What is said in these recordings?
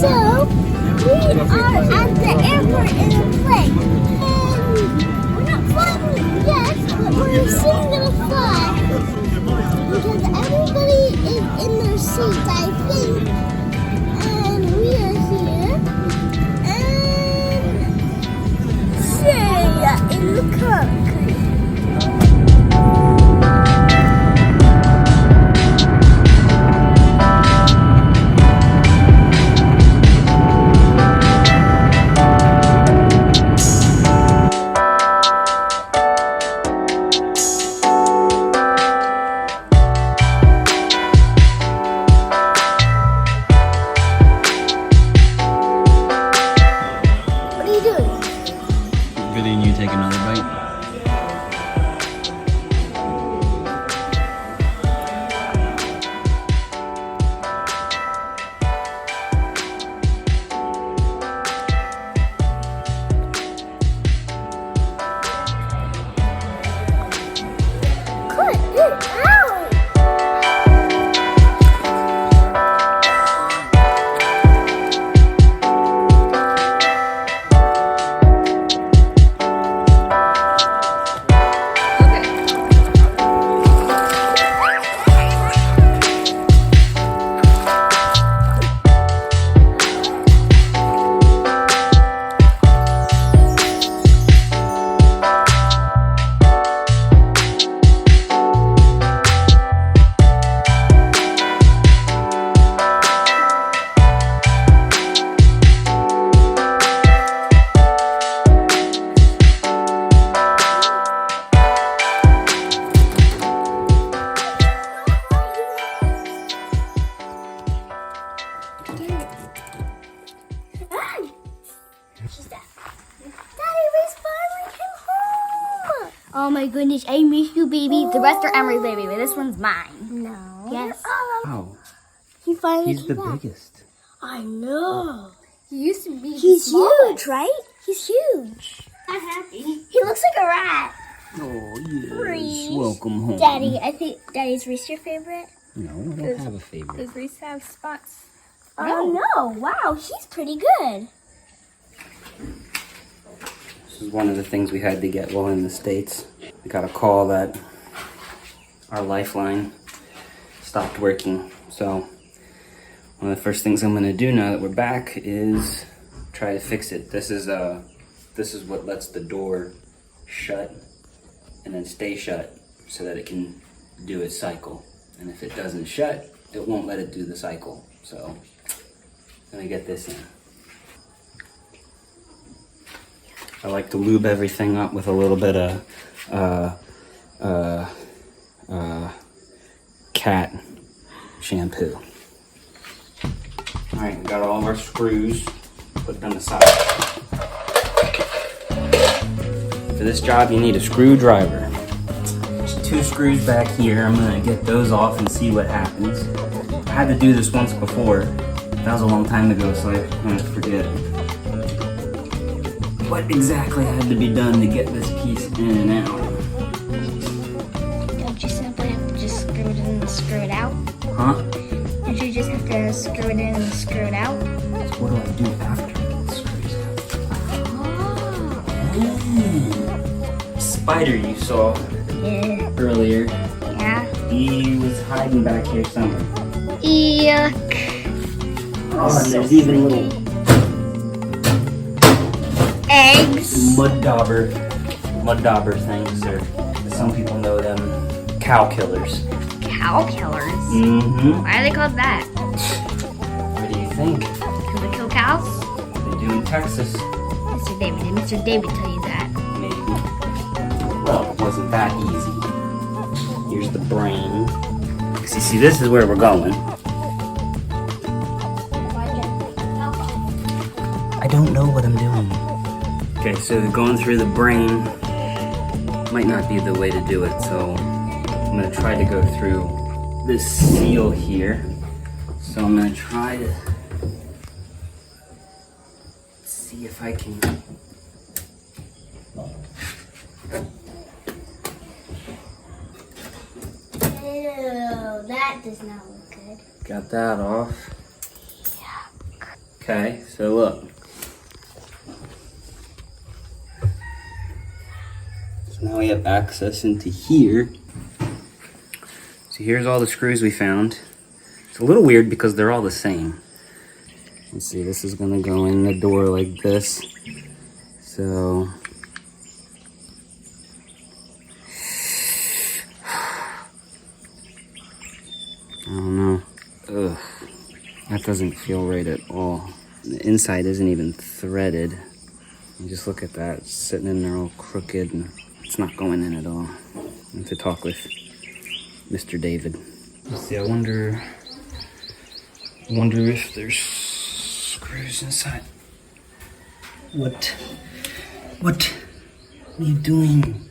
So, we are at the airport in a plane. And we're not flying yet, but we're soon going to fly. Because everybody is in their seats, I think. And we are here. And say, in the country. Videoing you take another bite. Cut it out! Oh my goodness, I miss you, baby. The rest are Emery's baby, but this one's mine. No. Yes. Wow, He finally he's the came back. biggest. I know. He used to be He's huge, right? He's huge. I'm happy. He looks like a rat. Oh, yes. Reese. Welcome home. Daddy, I think Daddy's Reese your favorite. No, I don't have a favorite. Does Reese have spots? Oh no! Wow, he's pretty good. This is one of the things we had to get while in the States. We got a call that our lifeline stopped working. So one of the first things I'm gonna do now that we're back is try to fix it. This is what lets the door shut and then stay shut so that it can do its cycle. And if it doesn't shut, it won't let it do the cycle. So let me get this in. I like to lube everything up with a little bit of cat shampoo. All right, we got all of our screws. Put them aside. For this job, you need a screwdriver. There's 2 screws back here. I'm gonna get those off and see what happens. I had to do this once before. That was a long time ago, so I kind of forget what exactly had to be done to get this piece in and out. Don't you simply have to just screw it in and screw it out? Huh? Don't you just have to screw it in and screw it out? So what do I do after I get the screws out? Spider you saw Yeah. earlier. Yeah. He was hiding back here somewhere. Yuck. Oh, and there's even little Eggs. mud dauber things, or as some people know them, cow killers. Cow killers. Mm-hmm. Why are they called that? What do you think? Because they kill cows? They do in Texas, Mr. David, did Mr. David tell you that? maybe. Well, it wasn't that easy. Here's the brain. So you see, this is where we're going. I don't know what I'm doing. Okay, so going through the brain might not be the way to do it, so I'm gonna try to go through this seal here. So I'm gonna try to see if I can. Ew, that does not look good. Got that off. Okay, so look. So now we have access into here. So here's all the screws we found. It's a little weird because they're all the same. Let's see, this is gonna go in the door like this. So I don't know. Ugh, that doesn't feel right at all. The inside isn't even threaded. You just look at that, it's sitting in there all crooked, and it's not going in at all. I have to talk with Mr. David. Let's see, I wonder if there's screws inside. What are you doing?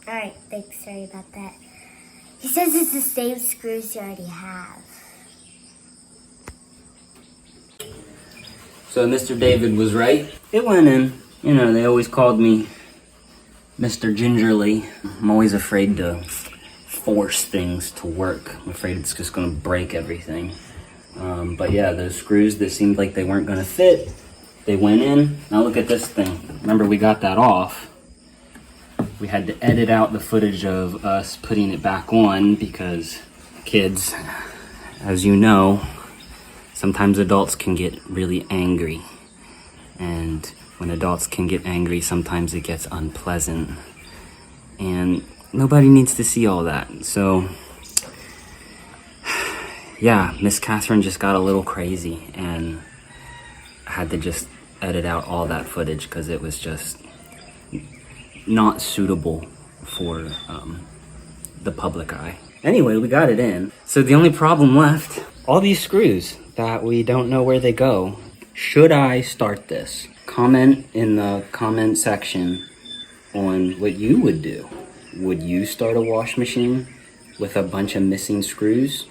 Alright, thanks, sorry about that. He says it's the same screws you already have. So Mr. David was right. It went in. You know, they always called me Mr. Gingerly. I'm always afraid to force things to work. I'm afraid it's just gonna break everything. But yeah, those screws that seemed like they weren't gonna fit, they went in. Now look at this thing. Remember, we got that off. We had to edit out the footage of us putting it back on because kids, as you know, sometimes adults can get really angry. And when adults can get angry, sometimes it gets unpleasant. And nobody needs to see all that. So, yeah, Miss Catherine just got a little crazy and I had to just edit out all that footage because it was just not suitable for the public eye. Anyway, we got it in. So the only problem left, all these screws that we don't know where they go. Should I start this? Comment in the comment section on what you would do. Would you start a wash machine with a bunch of missing screws?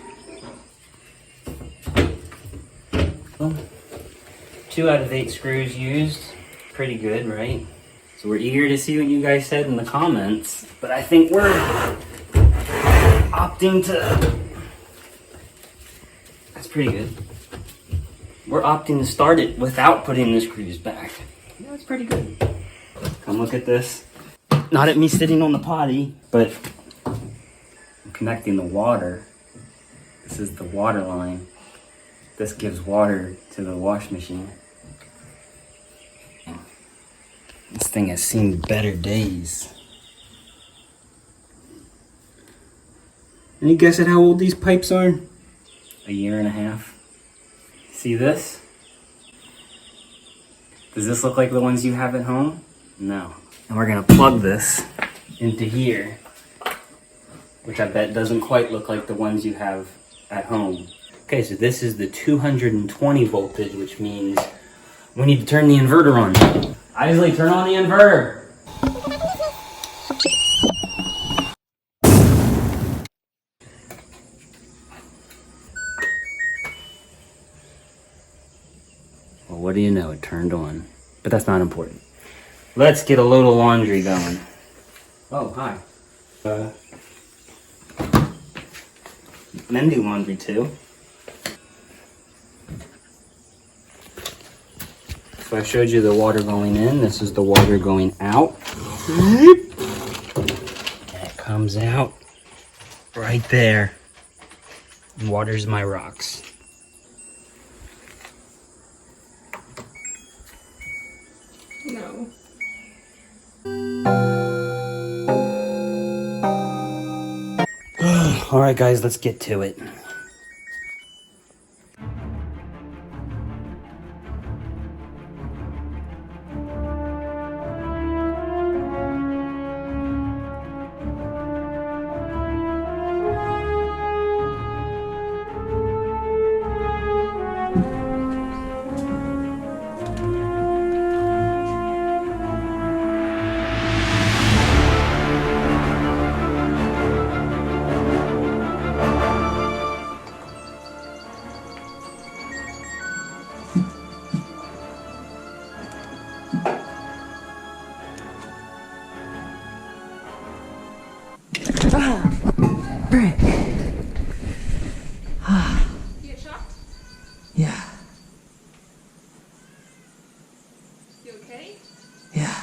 Well, 2 out of 8 screws used. Pretty good, right? So we're eager to see what you guys said in the comments, but I think we're opting to... That's pretty good. We're opting to start it without putting the screws back. Yeah, that's pretty good. Come look at this. Not at me sitting on the potty, but I'm connecting the water. This is the water line. This gives water to the wash machine. This thing has seen better days. Any guess at how old these pipes are? 1.5 years. See this? Does this look like the ones you have at home? No. And we're gonna plug this into here, which I bet doesn't quite look like the ones you have at home. Okay, so this is the 220 voltage, which means we need to turn the inverter on. Isley, turn on the inverter. Well, what do you know? It turned on. But that's not important. Let's get a load of laundry going. Oh, hi. Men do laundry too. So I showed you the water going in. This is the water going out. And it comes out right there. And waters my rocks. No. All right, guys, let's get to it. Brick. You get shocked? Yeah, You okay? yeah.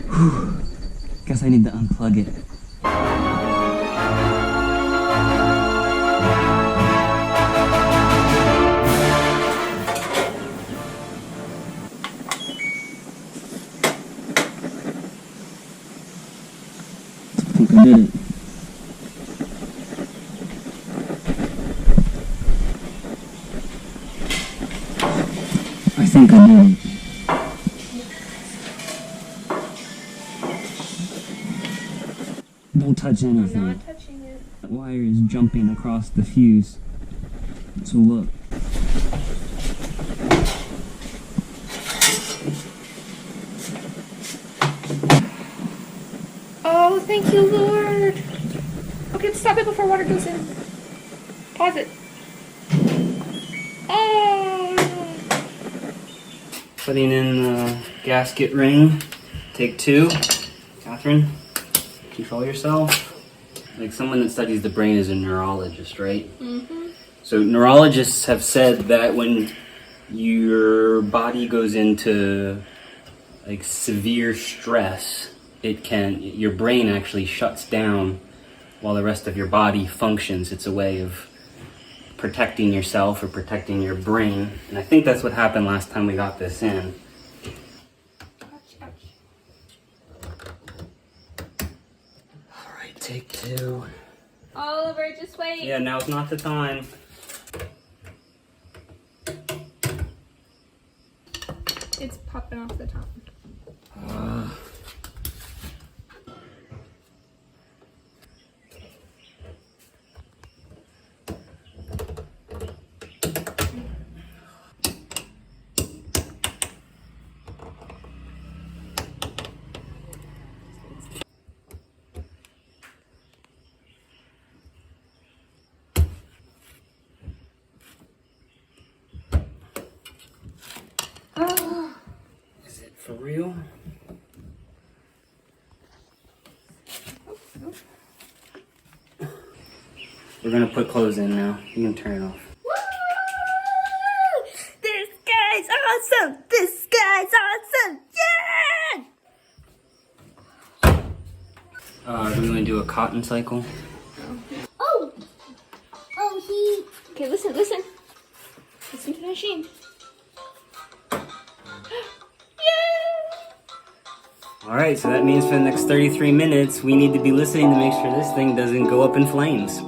Whew. Guess I need to unplug it. I think I did it. I think I did it. Don't touch anything. Not touching it. That wire is jumping across the fuse. So look. Oh, thank you, Lord. Okay, stop it before water goes in. Pause it. Oh. Putting in the gasket ring. Take 2. Catherine, control yourself. Like someone that studies the brain is a neurologist, right? Mm-hmm. So neurologists have said that when your body goes into like severe stress, your brain actually shuts down while the rest of your body functions. It's a way of protecting yourself or protecting your brain. And I think that's what happened last time we got this in. Ouch, ouch. All right, take 2. Oliver, just wait. Yeah, now's not the time. It's popping off the top. Is it for real? We're gonna put clothes in now. You can turn it off. Woo! This guy's awesome! This guy's awesome! Yeah! Do we want to do a cotton cycle? Oh! Oh, he... Okay, listen, listen. Listen to the machine. Alright, so that means for the next 33 minutes, we need to be listening to make sure this thing doesn't go up in flames.